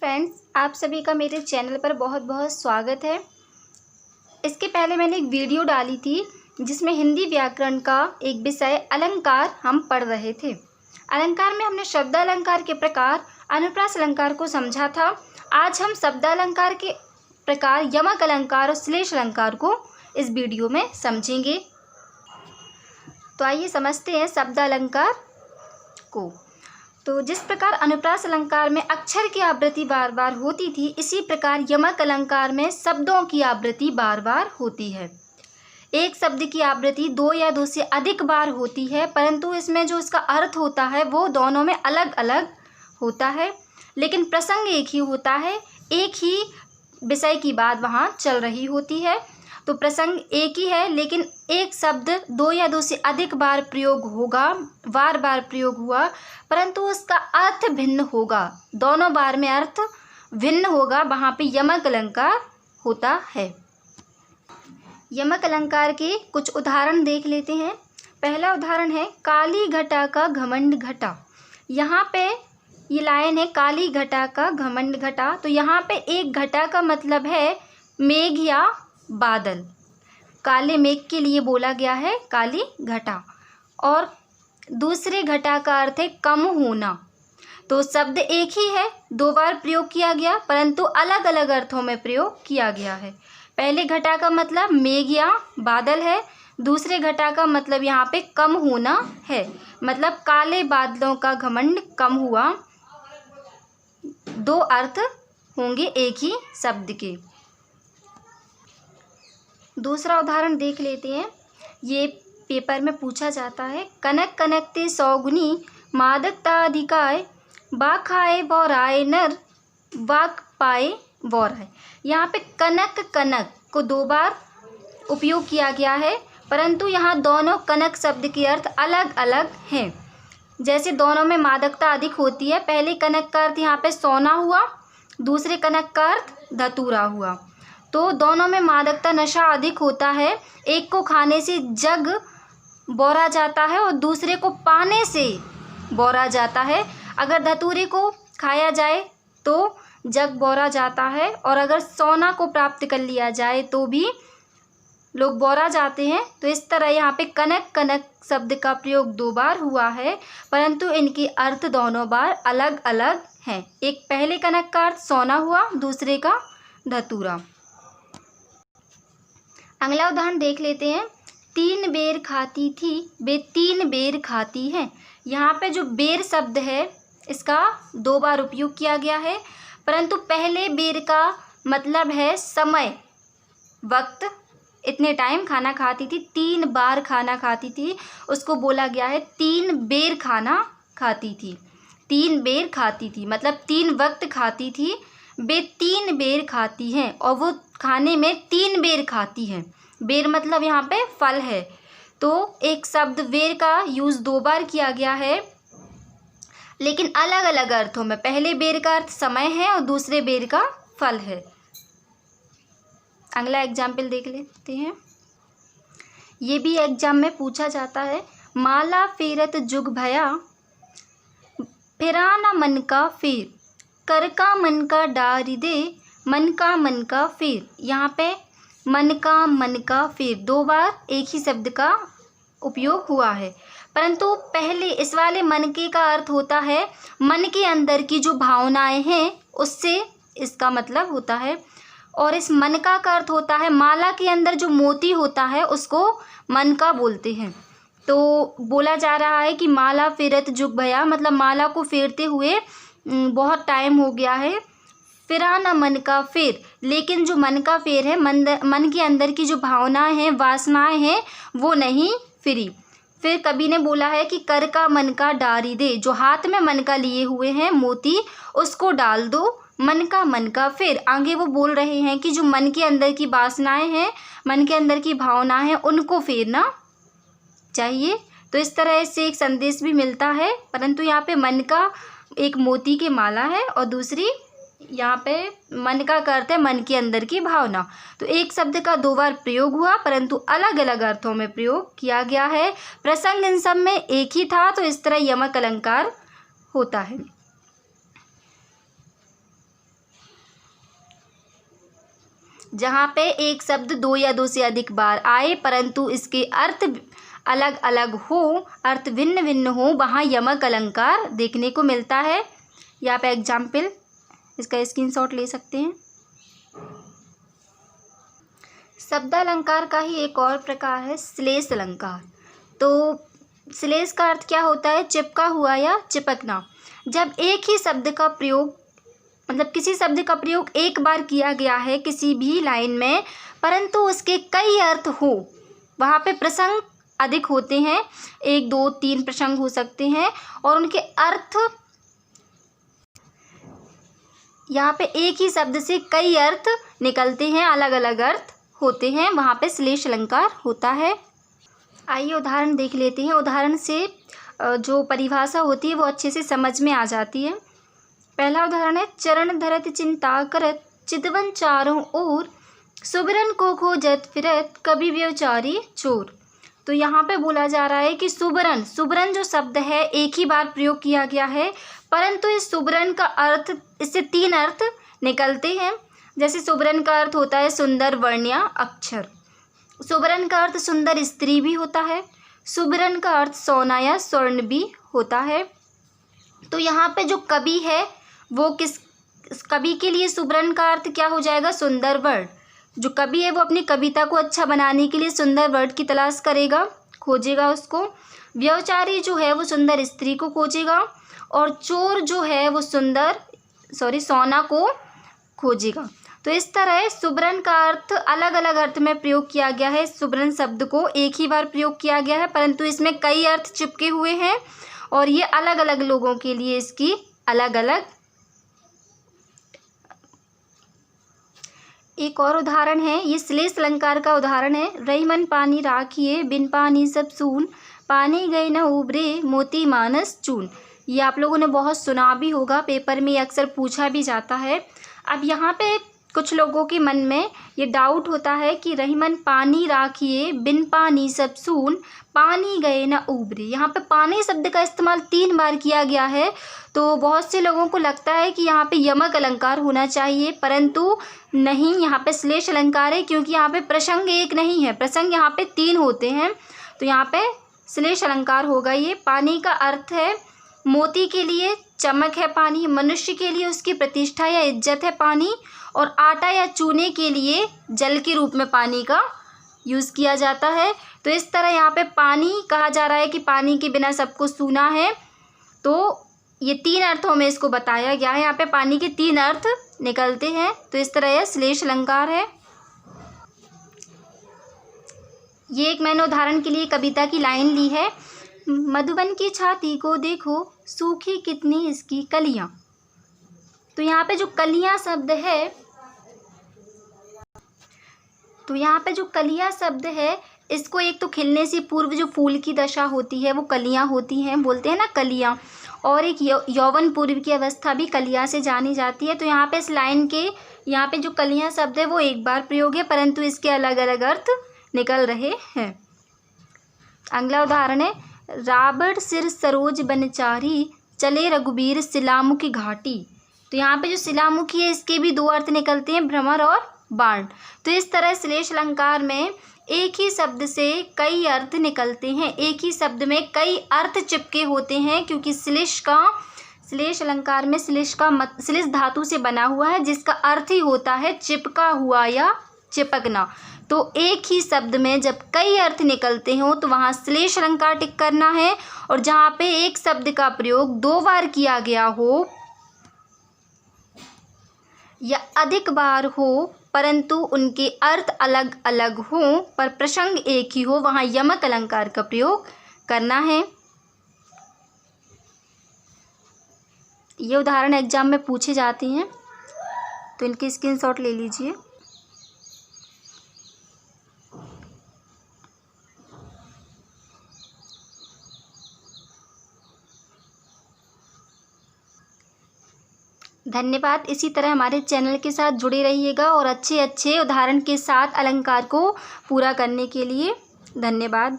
Friends, आप सभी का मेरे चैनल पर बहुत बहुत स्वागत है। इसके पहले मैंने एक वीडियो डाली थी जिसमें हिंदी व्याकरण का एक विषय अलंकार हम पढ़ रहे थे। अलंकार में हमने शब्द अलंकार के प्रकार, अनुप्रास अलंकार को समझा था। आज हम शब्द अलंकार के प्रकार, यमक अलंकार और श्लेष अलंकार को इस वीडियो में समझेंगे। तो आइए समझते हैं शब्द अलंकार को। तो जिस प्रकार अनुप्रास अलंकार में अक्षर की आवृत्ति बार बार होती थी, इसी प्रकार यमक अलंकार में शब्दों की आवृत्ति बार बार होती है। एक शब्द की आवृत्ति 2 या 2 से अधिक बार होती है, परंतु इसमें जो इसका अर्थ होता है वो दोनों में अलग अलग होता है, लेकिन प्रसंग एक ही होता है। एक ही विषय की बात वहाँ चल रही होती है। तो प्रसंग एक ही है, लेकिन एक शब्द 2 या 2 से अधिक बार प्रयोग होगा, बार बार प्रयोग हुआ, परंतु उसका अर्थ भिन्न होगा। दोनों बार में अर्थ भिन्न होगा, वहाँ पे यमक अलंकार होता है। यमक अलंकार के कुछ उदाहरण देख लेते हैं। पहला उदाहरण है काली घटा का घमंड घटा। यहाँ पे ये लाइन है काली घटा का घमंड घटा। तो यहाँ पे एक घटा का मतलब है मेघ या बादल। काले मेघ के लिए बोला गया है काली घटा। और दूसरे घटा का अर्थ है कम होना। तो शब्द एक ही है, 2 बार प्रयोग किया गया, परंतु अलग अलग अर्थों में प्रयोग किया गया है। पहले घटा का मतलब मेघ या बादल है, दूसरे घटा का मतलब यहाँ पे कम होना है, मतलब काले बादलों का घमंड कम हुआ। 2 अर्थ होंगे एक ही शब्द के। दूसरा उदाहरण देख लेते हैं। ये पेपर में पूछा जाता है कनक कनकते 100 गुनी मादकता अधिकाय बा खाए बौराए नर वाक पाए बौराए। यहाँ पे कनक कनक को 2 बार उपयोग किया गया है, परंतु यहाँ दोनों कनक शब्द के अर्थ अलग अलग हैं। जैसे दोनों में मादकता अधिक होती है। पहले कनक का अर्थ यहाँ पे सोना हुआ, दूसरे कनक का अर्थ धतूरा हुआ। तो दोनों में मादकता, नशा अधिक होता है। एक को खाने से जग बौरा जाता है और दूसरे को पाने से बौरा जाता है। अगर धतूरे को खाया जाए तो जग बौरा जाता है, और अगर सोना को प्राप्त कर लिया जाए तो भी लोग बौरा जाते हैं। तो इस तरह यहाँ पे कनक कनक शब्द का प्रयोग 2 बार हुआ है, परंतु इनके अर्थ दोनों बार अलग अलग हैं। एक पहले कनक का अर्थ सोना हुआ, दूसरे का धतूरा। अगला उदाहरण देख लेते हैं। 3 बेर खाती थी वे 3 बेर खाती हैं। यहाँ पे जो बेर शब्द है इसका 2 बार उपयोग किया गया है, परंतु पहले बेर का मतलब है समय, वक्त, इतने टाइम खाना खाती थी। 3 बार खाना खाती थी, उसको बोला गया है 3 बेर खाना खाती थी। 3 बेर खाती थी मतलब 3 वक्त खाती थी। वे 3 बेर खाती हैं और वो खाने में 3 बेर खाती हैं। बेर मतलब यहाँ पे फल है। तो एक शब्द बेर का यूज़ 2 बार किया गया है, लेकिन अलग अलग अर्थों में। पहले बेर का अर्थ समय है और दूसरे बेर का फल है। अगला एग्जाम्पल देख लेते हैं। ये भी एग्जाम में पूछा जाता है। माला फेरत जुग भया फिरा न मन का फेर कर का मन का डारी दे मन का फेर। यहाँ पे मन का फेर 2 बार एक ही शब्द का उपयोग हुआ है, परंतु पहले इस वाले मन के का अर्थ होता है मन के अंदर की जो भावनाएं हैं उससे इसका मतलब होता है। और इस मन का अर्थ होता है माला के अंदर जो मोती होता है उसको मन का बोलते हैं। तो बोला जा रहा है कि माला फेरत जुग भया मतलब माला को फेरते हुए बहुत टाइम हो गया है। फिरा न मन का फेर, लेकिन जो मन का फेर है, मन के अंदर की जो भावनाएं हैं, वासनाएं हैं, वो नहीं फिरी। फिर कवि ने बोला है कि कर का मन का डारी दे, जो हाथ में मन का लिए हुए हैं मोती उसको डाल दो मन का फेर। आगे वो बोल रहे हैं कि जो मन के अंदर की वासनाएं हैं, मन के अंदर की भावनाएं हैं, उनको फेरना चाहिए। तो इस तरह से एक संदेश भी मिलता है, परंतु यहाँ पे मन का एक मोती की माला है और दूसरी यहाँ पे मन का अर्थ है मन के अंदर की भावना। तो एक शब्द का 2 बार प्रयोग हुआ, परंतु अलग अलग अर्थों में प्रयोग किया गया है। प्रसंग इन सब में एक ही था, तो इस तरह यमक अलंकार होता है। जहाँ पे एक शब्द दो या दो से अधिक बार आए परंतु इसके अर्थ अलग अलग हो, अर्थ भिन्न भिन्न हो, वहाँ यमक अलंकार देखने को मिलता है। यहाँ पे एग्जाम्पल, इसका स्क्रीनशॉट ले सकते हैं। शब्दालंकार का ही एक और प्रकार है श्लेष अलंकार। तो श्लेष का अर्थ क्या होता है? चिपका हुआ या चिपकना। जब एक ही शब्द का प्रयोग, मतलब किसी शब्द का प्रयोग एक बार किया गया है किसी भी लाइन में परंतु उसके कई अर्थ हो, वहाँ पे प्रसंग अधिक होते हैं, 1 2 3 प्रसंग हो सकते हैं और उनके अर्थ, यहाँ पे एक ही शब्द से कई अर्थ निकलते हैं, अलग अलग अर्थ होते हैं, वहाँ पे श्लेष अलंकार होता है। आइए उदाहरण देख लेते हैं। उदाहरण से जो परिभाषा होती है वो अच्छे से समझ में आ जाती है। पहला उदाहरण है, चरण धरत चिंता करत चितवन चारों ओर, सुबरन को खोजत फिरत कभी व्यवचारी चोर। तो यहाँ पे बोला जा रहा है कि सुबरन, सुबरन जो शब्द है एक ही बार प्रयोग किया गया है परंतु इस सुबरन का अर्थ, इससे 3 अर्थ निकलते हैं। जैसे सुबरन का अर्थ होता है सुंदर वर्ण या अक्षर, सुबरन का अर्थ सुंदर स्त्री भी होता है, सुबरन का अर्थ सोना या स्वर्ण भी होता है। तो यहाँ पे जो कवि है वो किस कवि के लिए सुबरन का अर्थ क्या हो जाएगा? सुंदर वर्ड। जो कवि है वो अपनी कविता को अच्छा बनाने के लिए सुंदर वर्ड की तलाश करेगा, खोजेगा उसको। व्यवचारी जो है वो सुंदर स्त्री को खोजेगा और चोर जो है वो सोना को खोजेगा। तो इस तरह सुबरन का अर्थ अलग अलग अर्थ में प्रयोग किया गया है। सुबरन शब्द को एक ही बार प्रयोग किया गया है परंतु इसमें कई अर्थ चिपके हुए हैं और ये अलग अलग लोगों के लिए इसकी अलग अलग। एक और उदाहरण है, ये श्लेष अलंकार का उदाहरण है। रही मन पानी राखिए बिन पानी सब सून, पानी गए न उबरे मोती मानस चून। ये आप लोगों ने बहुत सुना भी होगा, पेपर में अक्सर पूछा भी जाता है। अब यहाँ पे कुछ लोगों के मन में ये डाउट होता है कि रही मन पानी राखिए बिन पानी सब सून, पानी गए न उबरे। यहाँ पे पानी शब्द का इस्तेमाल 3 बार किया गया है तो बहुत से लोगों को लगता है कि यहाँ पे यमक अलंकार होना चाहिए परंतु नहीं, यहाँ पे श्लेष अलंकार है क्योंकि यहाँ पे प्रसंग एक नहीं है, प्रसंग यहाँ पे 3 होते हैं। तो यहाँ पे श्लेष अलंकार होगा। ये पानी का अर्थ है मोती के लिए चमक है पानी, मनुष्य के लिए उसकी प्रतिष्ठा या इज्जत है पानी, और आटा या चूने के लिए जल के रूप में पानी का यूज़ किया जाता है। तो इस तरह यहाँ पे पानी कहा जा रहा है कि पानी के बिना सबको सूना है। तो ये 3 अर्थों में इसको बताया गया है। यहाँ पे पानी के 3 अर्थ निकलते हैं। तो इस तरह यह श्लेष अलंकार है। ये एक मैंने उदाहरण के लिए कविता की लाइन ली है, मधुबन की छाती को देखो सूखी कितनी इसकी कलियां। तो यहाँ पे जो कलियां शब्द है, तो यहाँ पे जो कलियां शब्द है इसको एक तो खिलने से पूर्व जो फूल की दशा होती है वो कलियां होती हैं, बोलते हैं ना कलियां, और एक यौवन पूर्व की अवस्था भी कलियां से जानी जाती है। तो यहाँ पे इस लाइन के यहाँ पे जो कलियां शब्द है वो एक बार प्रयोग है परंतु इसके अलग अलग अर्थ निकल रहे हैं। अगला उदाहरण है, राबड़ सिर सरोज बनचारी चले रघुबीर शिलामुखी घाटी। तो यहाँ पे जो शिलामुखी है इसके भी 2 अर्थ निकलते हैं, भ्रमर और बाण। तो इस तरह श्लेष अलंकार में एक ही शब्द से कई अर्थ निकलते हैं, एक ही शब्द में कई अर्थ चिपके होते हैं क्योंकि श्लेष अलंकार में श्लेष धातु से बना हुआ है जिसका अर्थ ही होता है चिपका हुआ या चिपकना। तो एक ही शब्द में जब कई अर्थ निकलते हों तो वहाँ श्लेष अलंकार टिक करना है, और जहाँ पे एक शब्द का प्रयोग 2 बार किया गया हो या अधिक बार हो परंतु उनके अर्थ अलग अलग हों पर प्रसंग एक ही हो, वहाँ यमक अलंकार का प्रयोग करना है। ये उदाहरण एग्जाम में पूछे जाते हैं तो इनकी स्क्रीनशॉट ले लीजिए। धन्यवाद। इसी तरह हमारे चैनल के साथ जुड़े रहिएगा और अच्छे अच्छे उदाहरण के साथ अलंकार को पूरा करने के लिए धन्यवाद।